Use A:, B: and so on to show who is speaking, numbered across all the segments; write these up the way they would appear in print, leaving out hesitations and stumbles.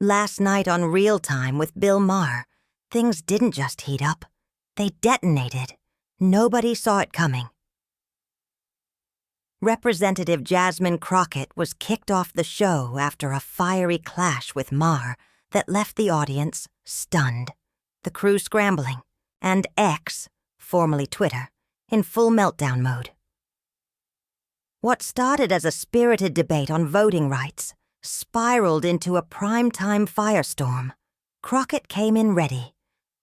A: Last night on Real Time with Bill Maher, things didn't just heat up. They detonated. Nobody saw it coming. Representative Jasmine Crocket was kicked off the show after a fiery clash with Maher that left the audience stunned, the crew scrambling, and X, formerly Twitter, in full meltdown mode. What started as a spirited debate on voting rights spiraled into a primetime firestorm. Crocket came in ready.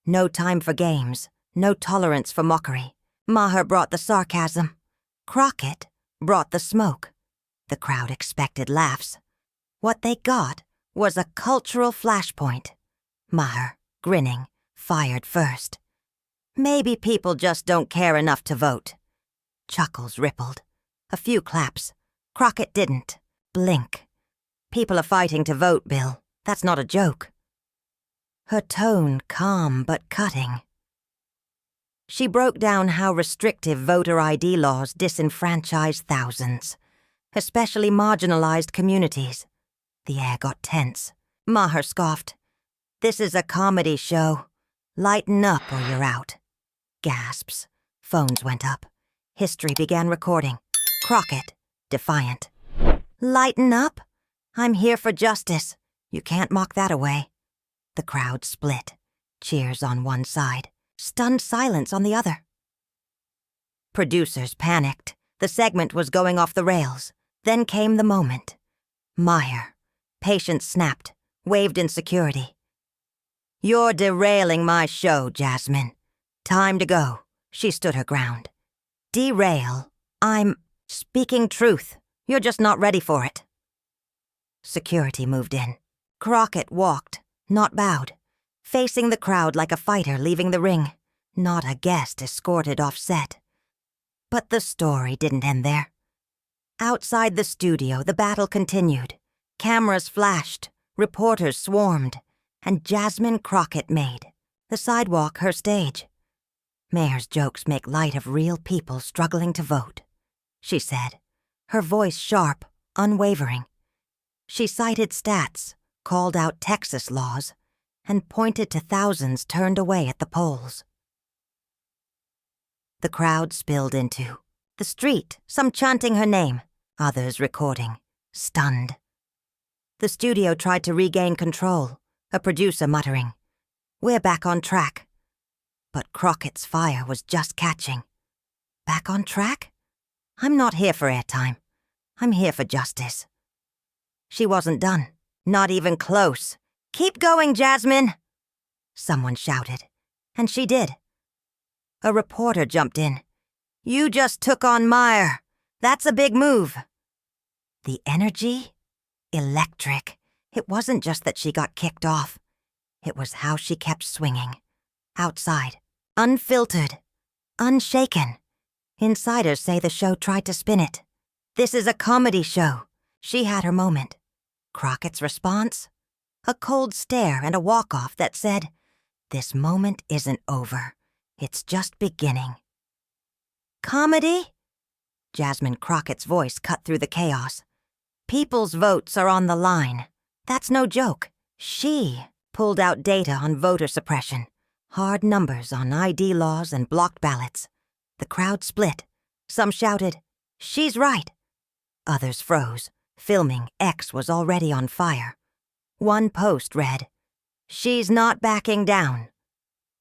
A: No time for games, no tolerance for mockery. Maher brought the sarcasm. Crocket brought the smoke. The crowd expected laughs. What they got was a cultural flashpoint. Maher, grinning, fired first. Maybe people just don't care enough to vote. Chuckles rippled. A few claps. Crocket didn't. Blink. People are fighting to vote, Bill. That's not a joke. Her tone calm but cutting. She broke down how restrictive voter ID laws disenfranchise thousands, especially marginalized communities. The air got tense. Maher scoffed. "This is a comedy show. Lighten up or you're out." Gasps. Phones went up. History began recording. Crocket, defiant. "Lighten up? I'm here for justice. You can't mock that away." The crowd split. Cheers on one side. Stunned silence on the other. Producers panicked. The segment was going off the rails. Then came the moment. Maher. Patience snapped, waved in security. "You're derailing my show, Jasmine. Time to go." She stood her ground. "Derail? I'm speaking truth. You're just not ready for it." Security moved in. Crocket walked, not bowed, facing the crowd like a fighter leaving the ring, not a guest escorted off set. But the story didn't end there. Outside the studio, the battle continued. Cameras flashed, reporters swarmed, and Jasmine Crocket made the sidewalk her stage. "Mayor's jokes make light of real people struggling to vote," she said, her voice sharp, unwavering. She cited stats, called out Texas laws, and pointed to thousands turned away at the polls. The crowd spilled into the street, some chanting her name, others recording, stunned. The studio tried to regain control, a producer muttering, "We're back on track." But Crockett's fire was just catching. Back on track? I'm not here for airtime. I'm here for justice. She wasn't done. Not even close. "Keep going, Jasmine!" Someone shouted. And she did. A reporter jumped in. "You just took on Maher. That's a big move." The energy? Electric. It wasn't just that she got kicked off. It was how she kept swinging. Outside. Unfiltered. Unshaken. Insiders say the show tried to spin it. This is a comedy show. She had her moment. Crockett's response? A cold stare and a walk-off that said, "This moment isn't over. It's just beginning." "Comedy?" Jasmine Crockett's voice cut through the chaos. "People's votes are on the line. That's no joke." She pulled out data on voter suppression, hard numbers on ID laws and blocked ballots. The crowd split. Some shouted, "She's right." Others froze. Filming X was already on fire. One post read, "She's not backing down."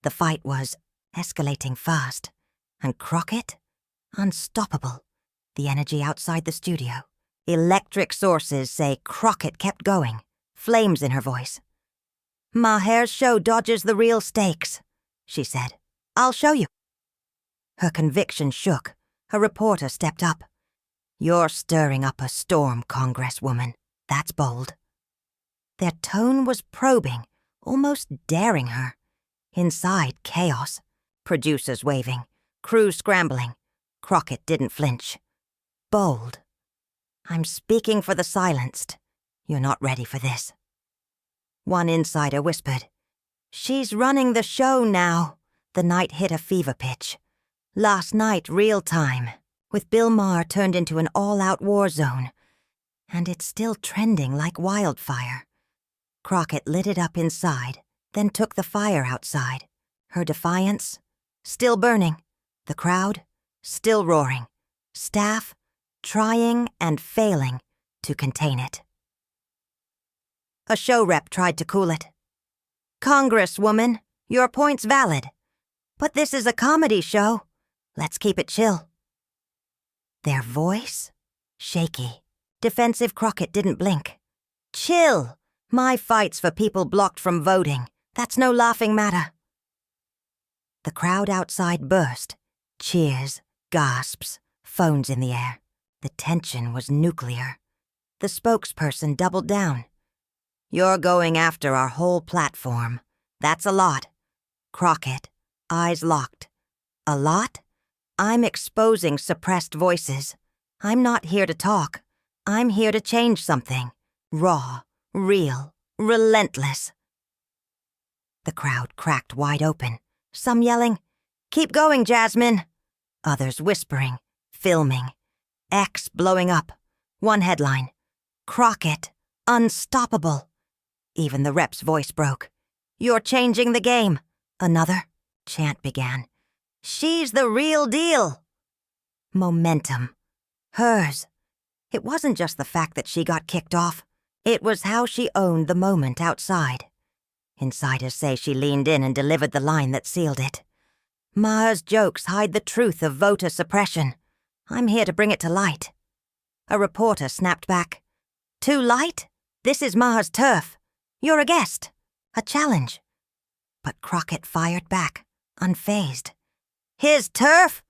A: The fight was escalating fast, and Crocket, unstoppable. The energy outside the studio. Electric sources say Crocket kept going, flames in her voice. "Maher's show dodges the real stakes," she said. "I'll show you." Her conviction shook. A reporter stepped up. "You're stirring up a storm, Congresswoman. That's bold." Their tone was probing, almost daring her. Inside, chaos. Producers waving, crew scrambling. Crocket didn't flinch. Bold. "I'm speaking for the silenced. You're not ready for this." One insider whispered, "She's running the show now." The night hit a fever pitch. Last night, Real Time, with Bill Maher turned into an all-out war zone. And it's still trending like wildfire. Crockett lit it up inside, then took the fire outside. Her defiance, still burning. The crowd, still roaring. Staff, trying and failing to contain it. A show rep tried to cool it. "Congresswoman, your point's valid. But this is a comedy show. Let's keep it chill." Their voice? Shaky. Defensive Crockett didn't blink. "Chill. My fight's for people blocked from voting. That's no laughing matter." The crowd outside burst. Cheers, gasps, phones in the air. The tension was nuclear. The spokesperson doubled down. "You're going after our whole platform. That's a lot." Crockett, eyes locked. "A lot? I'm exposing suppressed voices. I'm not here to talk. I'm here to change something. Raw, real, relentless." The crowd cracked wide open, some yelling, "Keep going, Jasmine!" Others whispering, filming. X blowing up. One headline, "Crockett, unstoppable." Even the rep's voice broke. "You're changing the game." Another chant began. "She's the real deal." Momentum. Hers. It wasn't just the fact that she got kicked off. It was how she owned the moment outside. Insiders say she leaned in and delivered the line that sealed it. "Maher's jokes hide the truth of voter suppression. I'm here to bring it to light." A reporter snapped back. "Too light? This is Maher's turf. You're a guest. A challenge." But Crockett fired back, unfazed. "His turf?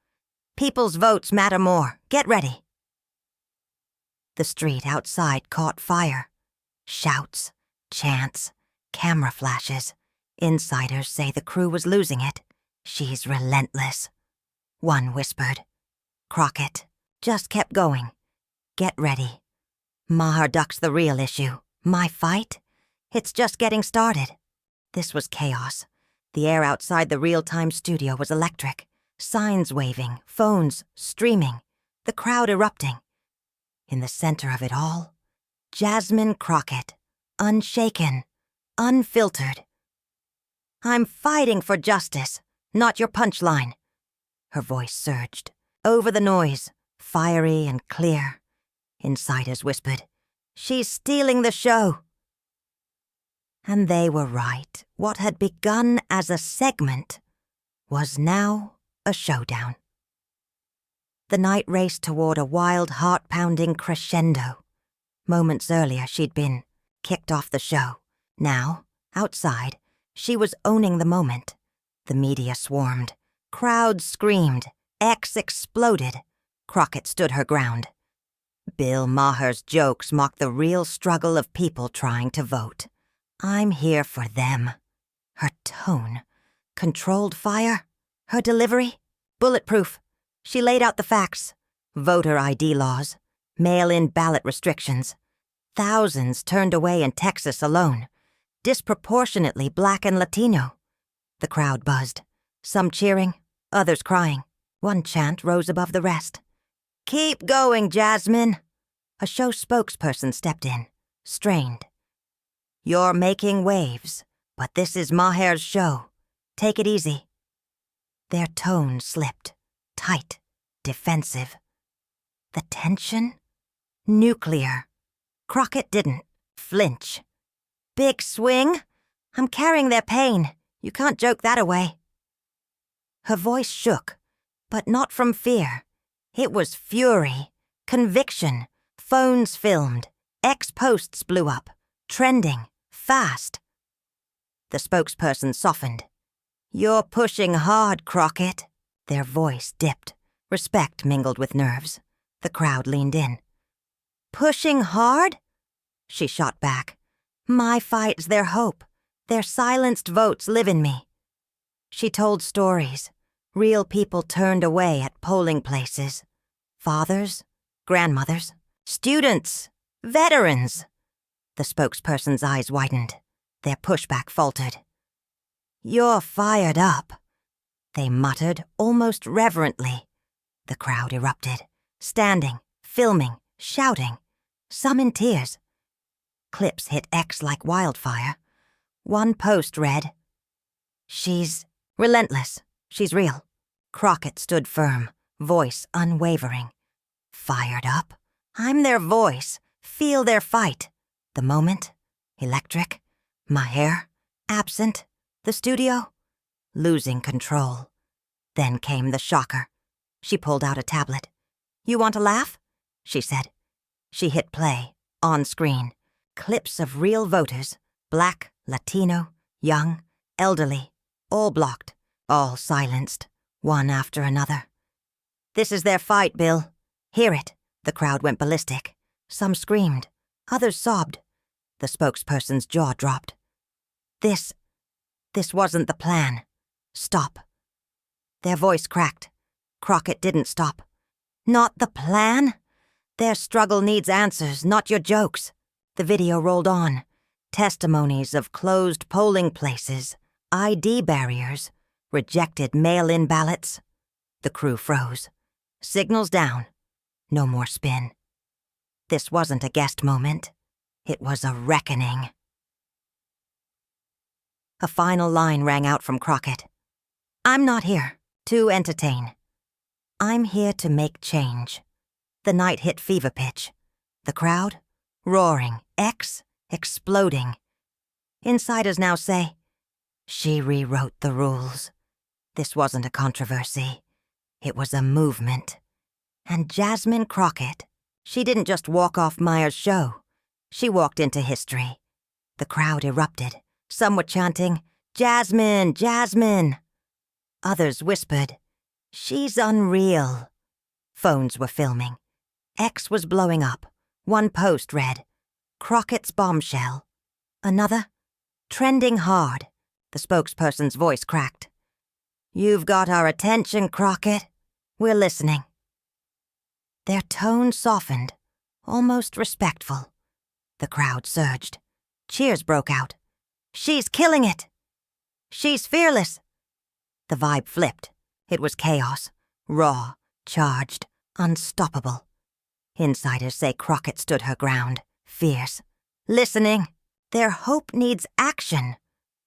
A: People's votes matter more. Get ready." The street outside caught fire. Shouts, chants, camera flashes. Insiders say the crew was losing it. "She's relentless." One whispered. Crockett just kept going. "Get ready. Maher ducks the real issue. My fight? It's just getting started." This was chaos. The air outside the real-time studio was electric. Signs waving, phones streaming, the crowd erupting. In the center of it all, Jasmine Crockett, unshaken, unfiltered. "I'm fighting for justice, not your punchline." Her voice surged, over the noise, fiery and clear. Insiders whispered, "She's stealing the show." And they were right. What had begun as a segment was now a showdown. The night raced toward a wild, heart-pounding crescendo. Moments earlier, she'd been kicked off the show. Now, outside, she was owning the moment. The media swarmed. Crowds screamed. X exploded. Crockett stood her ground. Bill Maher's jokes mocked the real struggle of people trying to vote. "I'm here for them." Her tone. Controlled fire. Her delivery. Bulletproof. She laid out the facts. Voter ID laws. Mail-in ballot restrictions. Thousands turned away in Texas alone. Disproportionately Black and Latino. The crowd buzzed. Some cheering, others crying. One chant rose above the rest. "Keep going, Jasmine." A show spokesperson stepped in, strained. "You're making waves, but this is Maher's show. Take it easy." Their tone slipped, tight, defensive. The tension? Nuclear. Crockett didn't flinch. "Big swing? I'm carrying their pain. You can't joke that away." Her voice shook, but not from fear. It was fury, conviction. Phones filmed. X posts blew up. Trending. Fast. The spokesperson softened. "You're pushing hard, Crockett." Their voice dipped. Respect mingled with nerves. The crowd leaned in. "Pushing hard?" She shot back. "My fight's their hope. Their silenced votes live in me." She told stories. Real people turned away at polling places. Fathers, grandmothers, students, veterans. The spokesperson's eyes widened. Their pushback faltered. "You're fired up," they muttered almost reverently. The crowd erupted, standing, filming, shouting, some in tears. Clips hit X like wildfire. One post read, "She's relentless. She's real." Crockett stood firm, voice unwavering. Fired up. I'm their voice. Feel their fight. The moment, electric. Maher, absent. The studio, losing control. Then came the shocker. She pulled out a tablet. "You want to laugh?" she said. She hit play, on screen. Clips of real voters, black, Latino, young, elderly, all blocked, all silenced, one after another. "This is their fight, Bill. Hear it." The crowd went ballistic. Some screamed. Others sobbed. The spokesperson's jaw dropped. This wasn't the plan. Stop." Their voice cracked. Crockett didn't stop. "Not the plan? Their struggle needs answers, not your jokes." The video rolled on. Testimonies of closed polling places, ID barriers, rejected mail-in ballots. The crew froze. Signals down. No more spin. This wasn't a guest moment. It was a reckoning. A final line rang out from Crockett. "I'm not here to entertain. I'm here to make change." The night hit fever pitch. The crowd, roaring, X, exploding. Insiders now say, she rewrote the rules. This wasn't a controversy. It was a movement. And Jasmine Crockett, she didn't just walk off Maher's show. She walked into history. The crowd erupted. Some were chanting, "Jasmine, Jasmine." Others whispered, "She's unreal." Phones were filming. X was blowing up. One post read, "Crockett's bombshell." Another, "Trending hard." The spokesperson's voice cracked. "You've got our attention, Crockett. We're listening." Their tone softened, almost respectful. The crowd surged. Cheers broke out. "She's killing it!" "She's fearless!" The vibe flipped. It was chaos. Raw, charged, unstoppable. Insiders say Crockett stood her ground, fierce. Listening. Their hope needs action,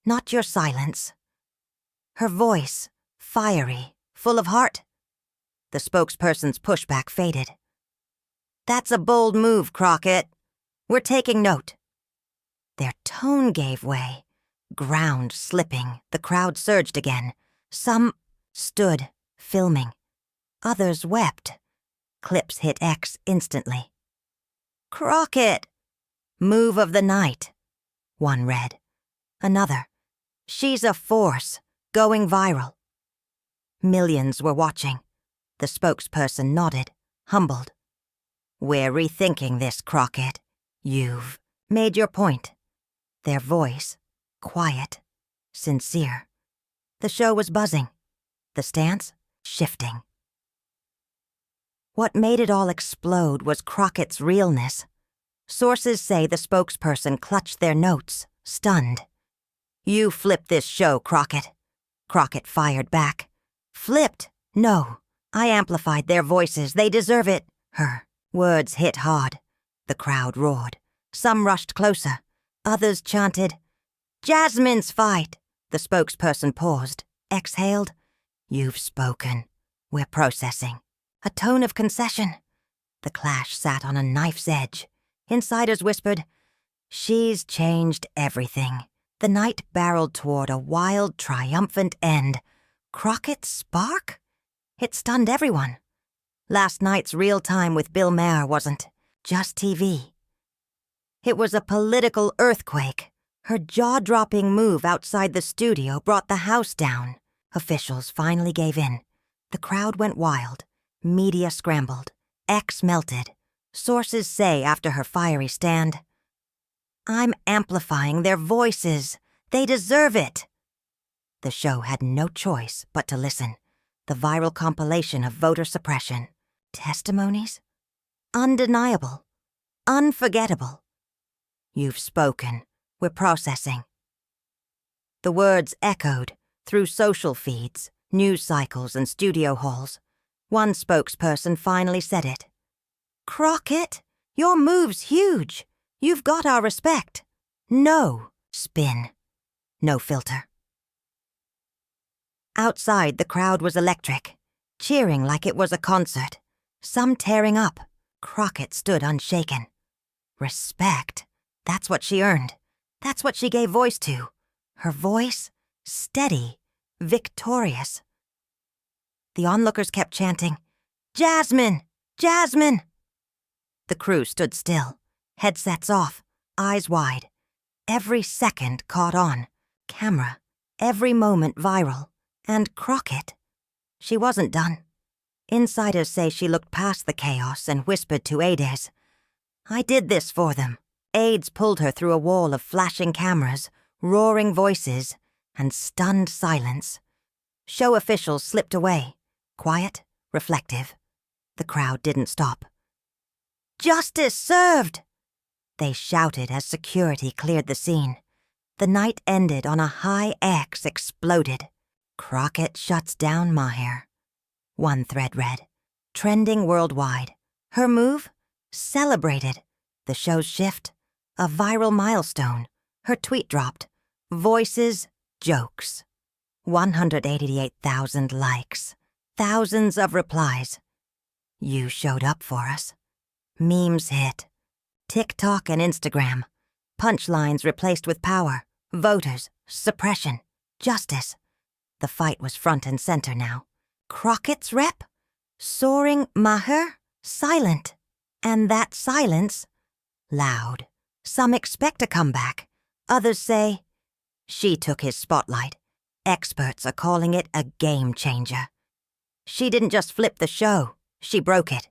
A: not your silence. Her voice, fiery, full of heart. The spokesperson's pushback faded. "That's a bold move, Crockett. We're taking note." Their tone gave way. Ground slipping, the crowd surged again. Some stood, filming. Others wept. Clips hit X instantly. "Crockett! Move of the night," one read. Another, "She's a force, going viral." Millions were watching. The spokesperson nodded, humbled. "We're rethinking this, Crockett. You've made your point." Their voice, quiet, sincere. The show was buzzing. The stance, shifting. What made it all explode was Crockett's realness. Sources say the spokesperson clutched their notes, stunned. "You flipped this show, Crockett." Crockett fired back. "Flipped? No. I amplified their voices. They deserve it." Her words hit hard. The crowd roared. Some rushed closer. Others chanted, "Jasmine's fight." The spokesperson paused, exhaled. "You've spoken. We're processing." A tone of concession. The clash sat on a knife's edge. Insiders whispered, "She's changed everything." The night barreled toward a wild, triumphant end. Crockett's spark? It stunned everyone. Last night's real time with Bill Maher wasn't just TV. It was a political earthquake. Her jaw-dropping move outside the studio brought the house down. Officials finally gave in. The crowd went wild. Media scrambled. X melted. Sources say after her fiery stand, "I'm amplifying their voices. They deserve it." The show had no choice but to listen. The viral compilation of voter suppression. Testimonies? Undeniable. Unforgettable. "You've spoken. We're processing." The words echoed through social feeds, news cycles, and studio halls. One spokesperson finally said it. "Crockett, your move's huge. You've got our respect. No spin. No filter. Outside, the crowd was electric, cheering like it was a concert, some tearing up. Crockett stood unshaken. Respect. That's what she earned. That's what she gave voice to. Her voice, steady, victorious. The onlookers kept chanting, "Jasmine! Jasmine!" The crew stood still, headsets off, eyes wide. Every second caught on, camera, every moment viral. And Crockett, she wasn't done. Insiders say she looked past the chaos and whispered to aides, "I did this for them." Aides pulled her through a wall of flashing cameras, roaring voices, and stunned silence. Show officials slipped away, quiet, reflective. The crowd didn't stop. "Justice served!" they shouted as security cleared the scene. The night ended on a high X exploded. Crockett shuts down Maher. One thread read, trending worldwide. Her move? Celebrated. The show's shift? A viral milestone. Her tweet dropped. Voices, jokes. 188,000 likes. Thousands of replies. You showed up for us. Memes hit. TikTok and Instagram. Punchlines replaced with power. Voters, suppression, justice. The fight was front and center now. Crockett's rep? Soaring Maher? Silent. And that silence? Loud. Some expect a comeback. Others say, she took his spotlight. Experts are calling it a game changer. She didn't just flip the show, she broke it.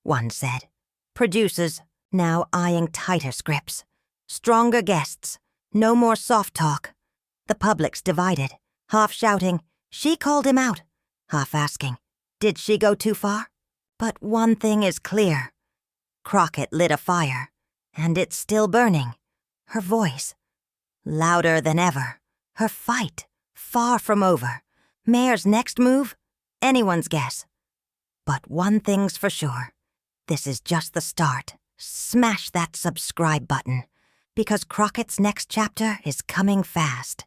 A: One said. Producers now eyeing tighter scripts. Stronger guests. No more soft talk. The public's divided. Half shouting, she called him out. Half asking, did she go too far? But one thing is clear. Crockett lit a fire, and it's still burning. Her voice, louder than ever. Her fight, far from over. Mayor's next move, anyone's guess. But one thing's for sure. This is just the start. Smash that subscribe button, because Crockett's next chapter is coming fast.